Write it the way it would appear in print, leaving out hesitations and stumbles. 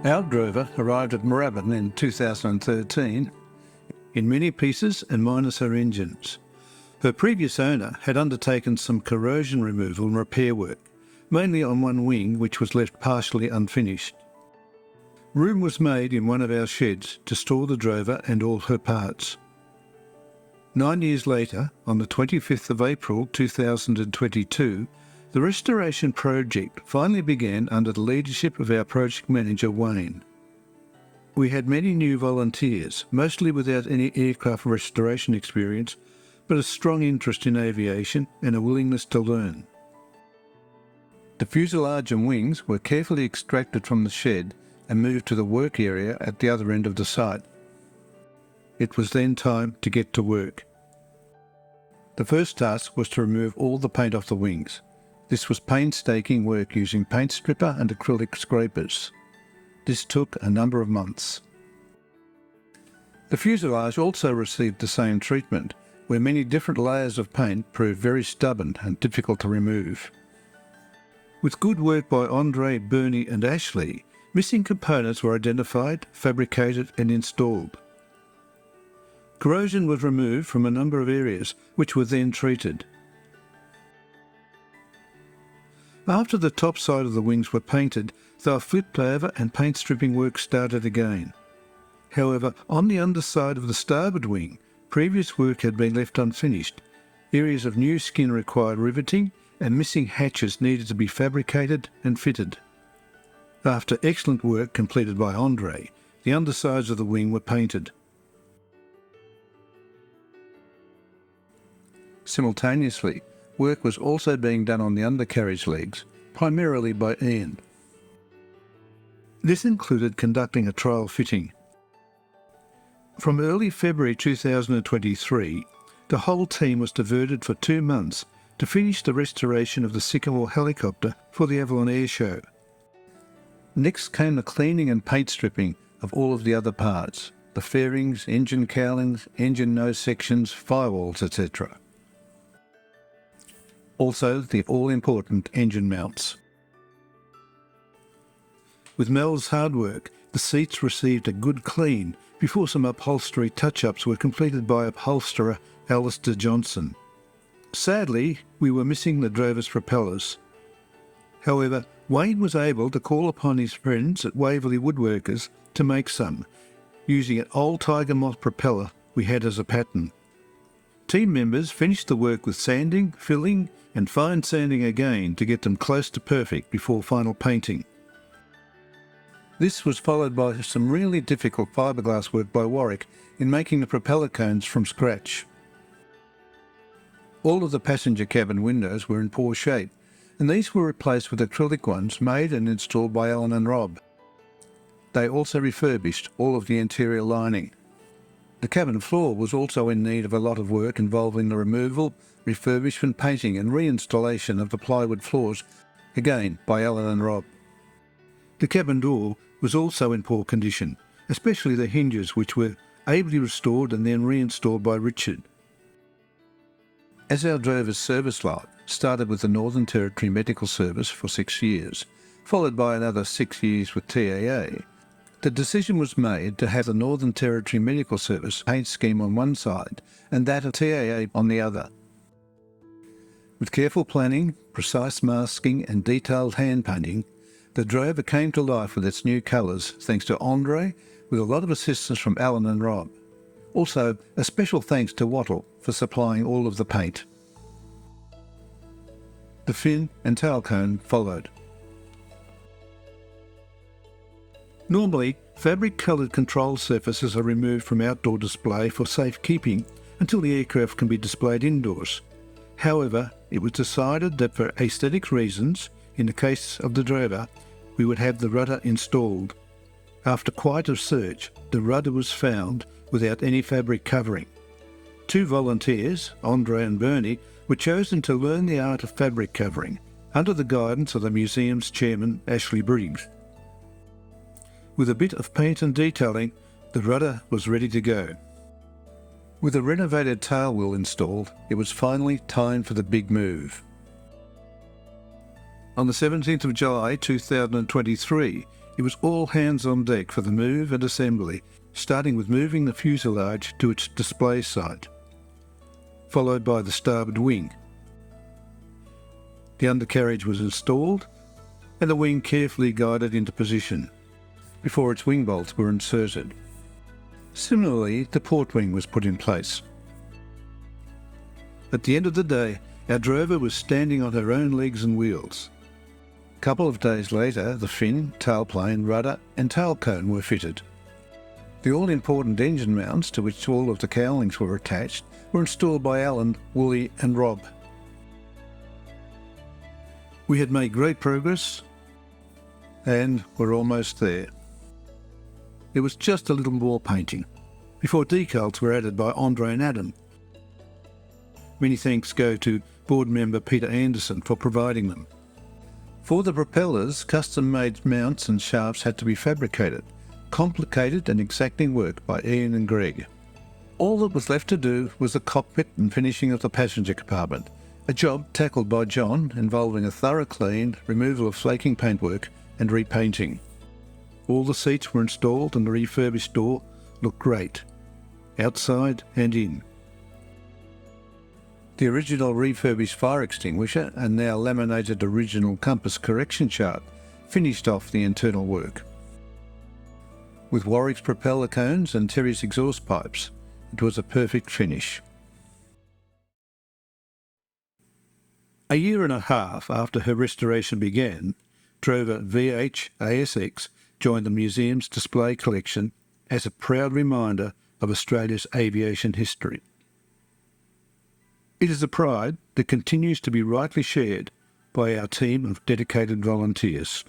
Our drover arrived at Moorabbin in 2013 in many pieces and minus her engines. Her previous owner had undertaken some corrosion removal and repair work, mainly on one wing which was left partially unfinished. Room was made in one of our sheds to store the drover and all her parts. 9 years later, on the 25th of April 2022, the restoration project finally began under the leadership of our project manager, Wayne. We had many new volunteers, mostly without any aircraft restoration experience, but a strong interest in aviation and a willingness to learn. The fuselage and wings were carefully extracted from the shed and moved to the work area at the other end of the site. It was then time to get to work. The first task was to remove all the paint off the wings. This was painstaking work using paint stripper and acrylic scrapers. This took a number of months. The fuselage also received the same treatment, where many different layers of paint proved very stubborn and difficult to remove. With good work by Andre, Bernie and Ashley, missing components were identified, fabricated and installed. Corrosion was removed from a number of areas, which were then treated. After the top side of the wings were painted, they were flipped over and paint stripping work started again. However, on the underside of the starboard wing, previous work had been left unfinished. Areas of new skin required riveting and missing hatches needed to be fabricated and fitted. After excellent work completed by Andre, the undersides of the wing were painted. Simultaneously, work was also being done on the undercarriage legs, primarily by Ian. This included conducting a trial fitting. From early February 2023, the whole team was diverted for 2 months to finish the restoration of the Sycamore helicopter for the Avalon Air Show. Next came the cleaning and paint stripping of all of the other parts, the fairings, engine cowlings, engine nose sections, firewalls, etc. Also, the all-important engine mounts. With Mel's hard work, the seats received a good clean before some upholstery touch-ups were completed by upholsterer Alistair Johnson. Sadly, we were missing the drover's propellers. However, Wayne was able to call upon his friends at Waverley Woodworkers to make some, using an old Tiger Moth propeller we had as a pattern. Team members finished the work with sanding, filling and fine sanding again to get them close to perfect before final painting. This was followed by some really difficult fiberglass work by Warwick in making the propeller cones from scratch. All of the passenger cabin windows were in poor shape, and these were replaced with acrylic ones made and installed by Alan and Rob. They also refurbished all of the interior lining. The cabin floor was also in need of a lot of work involving the removal, refurbishment, painting and reinstallation of the plywood floors, again by Alan and Rob. The cabin door was also in poor condition, especially the hinges, which were ably restored and then reinstalled by Richard. As our drover's service life started with the Northern Territory Medical Service for 6 years, followed by another 6 years with TAA, the decision was made to have the Northern Territory Medical Service paint scheme on one side and that of TAA on the other. With careful planning, precise masking and detailed hand painting, the drover came to life with its new colours thanks to Andre, with a lot of assistance from Alan and Rob. Also, a special thanks to Wattle for supplying all of the paint. The fin and tail cone followed. Normally, fabric-coloured control surfaces are removed from outdoor display for safekeeping until the aircraft can be displayed indoors. However, it was decided that for aesthetic reasons, in the case of the drover, we would have the rudder installed. After quite a search, the rudder was found without any fabric covering. 2 volunteers, Andre and Bernie, were chosen to learn the art of fabric covering under the guidance of the museum's chairman, Ashley Briggs. With a bit of paint and detailing, the rudder was ready to go. With a renovated tail wheel installed, it was finally time for the big move. On the 17th of July 2023, It was all hands on deck for the move and assembly, starting with moving the fuselage to its display site, followed by the starboard wing. The undercarriage was installed and the wing carefully guided into position before its wing bolts were inserted. Similarly, the port wing was put in place. At the end of the day, our drover was standing on her own legs and wheels. A couple of days later, the fin, tailplane, rudder and tail cone were fitted. The all-important engine mounts, to which all of the cowlings were attached, were installed by Alan, Woolley and Rob. We had made great progress and were almost there. There was just a little more painting before decals were added by Andre and Adam. Many thanks go to board member Peter Anderson for providing them. For the propellers, custom-made mounts and shafts had to be fabricated. Complicated and exacting work by Ian and Greg. All that was left to do was the cockpit and finishing of the passenger compartment, a job tackled by John involving a thorough clean, removal of flaking paintwork and repainting. All the seats were installed and the refurbished door looked great, outside and in. The original refurbished fire extinguisher and now laminated original compass correction chart finished off the internal work. With Warwick's propeller cones and Terry's exhaust pipes, it was a perfect finish. A year and a half after her restoration began, drover VH ASX joined the museum's display collection as a proud reminder of Australia's aviation history. It is a pride that continues to be rightly shared by our team of dedicated volunteers.